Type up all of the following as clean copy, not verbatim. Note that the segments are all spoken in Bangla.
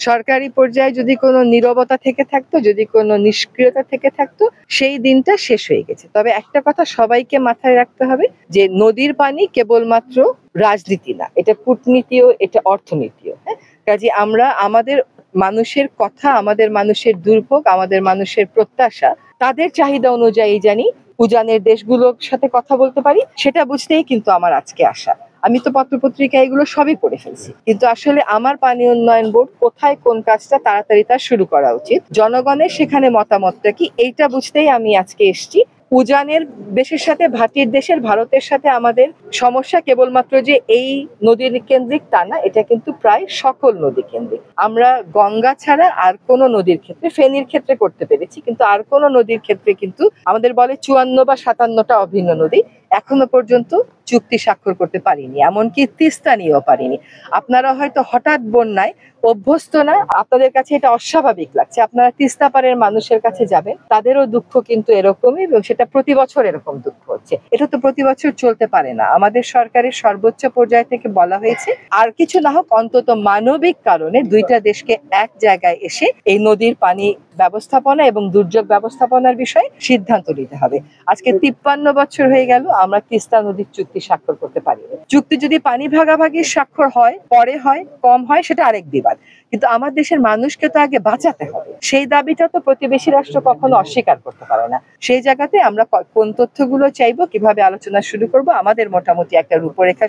সরকারি পর্যায়ে যদি কোনো নীরবতা থেকে থাকতো, যদি কোনো নিষ্ক্রিয়তা থেকে থাকতো, সেই দিনটা শেষ হয়ে গেছে। তবে একটা কথা সবাইকে মাথায় রাখতে হবে যে নদীর পানি কেবলমাত্র রাজনীতি না, এটা কূটনীতিও, এটা অর্থনীতিও। হ্যাঁ, কাজে আমরা আমাদের মানুষের কথা, আমাদের মানুষের দুর্ভোগ, আমাদের মানুষের প্রত্যাশা, তাদের চাহিদা অনুযায়ী জানি উজানের দেশগুলোর সাথে কথা বলতে পারি, সেটা বুঝতেই কিন্তু আমার আজকে আসা। আমি তো পত্রপত্রিকা এগুলো সবই পড়ে ফেলছি, কিন্তু আসলে আমার পানি উন্নয়ন বোর্ড কোথায় কোন কাজটা তাড়াতাড়ি তার শুরু করা উচিত, জনগণের সেখানে মতামতটা কি, এইটা বুঝতেই আমি আজকে এসেছি। উজানের দেশের সাথে, ভাটির দেশের ভারতের সাথে আমাদের সমস্যা কেবলমাত্র যে এই নদীর কেন্দ্রিক তা না, এটা কিন্তু প্রায় সকল নদী কেন্দ্রিক। আমরা গঙ্গা ছাড়া আর কোনো নদীর ক্ষেত্রে, ফেনীর ক্ষেত্রে করতে পেরেছি, কিন্তু আর কোনো নদীর ক্ষেত্রে কিন্তু আমাদের বলে 54 বা 57টা অভিন্ন নদী, এখনো পর্যন্ত চুক্তি স্বাক্ষর করতে পারিনি, এমনকি তিস্তা নিয়েও পারিনি। আপনারা হয়তো হঠাৎ বন্যায় অভ্যস্ত না, আপনাদের কাছে এটা অস্বাভাবিক লাগছে, আপনারা তিস্তা পারের মানুষের কাছে যাবেন, তাদেরও দুঃখ কিন্তু এরকমই, এবং সেটা প্রতি বছর এরকম দুঃখ হচ্ছে। এটা তো প্রতি বছর চলতে পারে না। আমাদের সরকারের সর্বোচ্চ পর্যায় থেকে বলা হয়েছে আর কিছু না হোক অন্তত মানবিক কারণে দুইটা দেশকে এক জায়গায় এসে এই নদীর পানি ব্যবস্থাপনা এবং দুর্যোগ ব্যবস্থাপনার বিষয়ে সিদ্ধান্ত নিতে হবে। আজকে 53 বছর হয়ে গেল আমরা তিস্তা নদীর চুক্তি স্বাক্ষর করতে পারিনি। চুক্তি যদি পানি ভাগাভাগির স্বাক্ষর হয়, পরে হয়, কম হয়, সেটা আরেক বিবাদ, কিন্তু আমার দেশের মানুষকে তো আগে বাঁচাতে হবে। সেই দাবিটা তো প্রতিবেশী রাষ্ট্র কখনো অস্বীকার করতে পারে না। সেই জায়গাতে আমরা কোন তথ্যগুলো চাইবো, কিভাবে আলোচনা শুরু করব, আমাদের মোটামুটি একটা রূপরেখা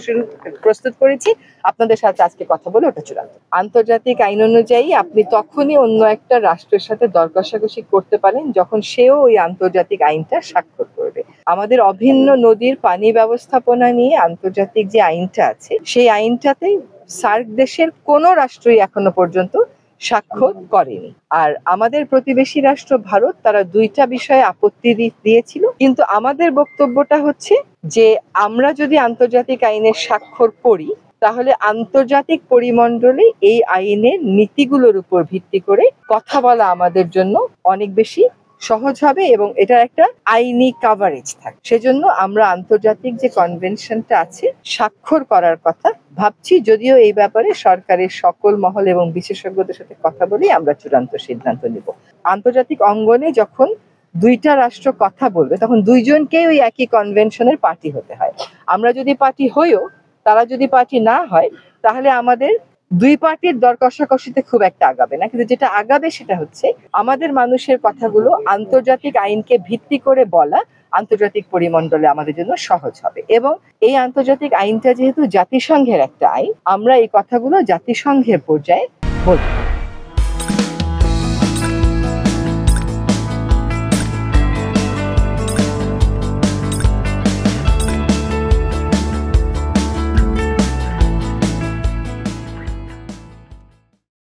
প্রস্তুত করেছি। আপনাদের সাথে আজকে কথা বলে ওটা চূড়ান্ত। আন্তর্জাতিক আইন অনুযায়ী আপনি তখনই অন্য একটা রাষ্ট্রের সাথে দর কষাকষি করতে পারেন যখন সেও ওই আন্তর্জাতিক আইনটা স্বাক্ষর করবে। আমাদের অভিন্ন নদীর পানি ব্যবস্থাপনা নিয়ে আন্তর্জাতিক যে আইনটা আছে, সেই আইনটাতেই সার্ক দেশের কোনো রাষ্ট্রই এখনো পর্যন্ত স্বাক্ষর করেনি। আর আমাদের প্রতিবেশী রাষ্ট্র ভারত, তারা দুইটা বিষয়ে আপত্তি দিয়েছিল, কিন্তু আমাদের বক্তব্যটা হচ্ছে যে আমরা যদি আন্তর্জাতিক আইনের স্বাক্ষর করি, তাহলে আন্তর্জাতিক পরিমণ্ডলে এই আইনের নীতিগুলোর উপর ভিত্তি করে কথা বলা আমাদের জন্য অনেক বেশি সহজ হবে এবং এটার একটা আইনি কাভারেজ থাকে। সেজন্য আমরা আন্তর্জাতিক যে কনভেনশনটা আছে স্বাক্ষর করার কথা ভাবছি, যদিও এই ব্যাপারে সরকারের সকল মহল এবং বিশেষজ্ঞদের সাথে কথা বলেই আমরা চূড়ান্ত সিদ্ধান্ত নিব। আন্তর্জাতিক অঙ্গনে যখন দুইটা রাষ্ট্র কথা বলবে, তখন দুইজনকেই ওই একই কনভেনশনের পার্টি হতে হয়। আমরা যদি পার্টি হইও, তারা যদি পার্টি না হয়, তাহলে আমাদের দুই পার্টির দর কষাকষিতে খুব একটা আগাবে না, কিন্তু যেটা আগাবে সেটা হচ্ছে আমাদের মানুষের কথাগুলো আন্তর্জাতিক আইনকে ভিত্তি করে বলা আন্তর্জাতিক পরিমণ্ডলে আমাদের জন্য সহজ হবে। এবং এই আন্তর্জাতিক আইনটা যেহেতু জাতিসংঘের একটা আইন, আমরা এই কথাগুলো জাতিসংঘের পর্যায়ে বলবো।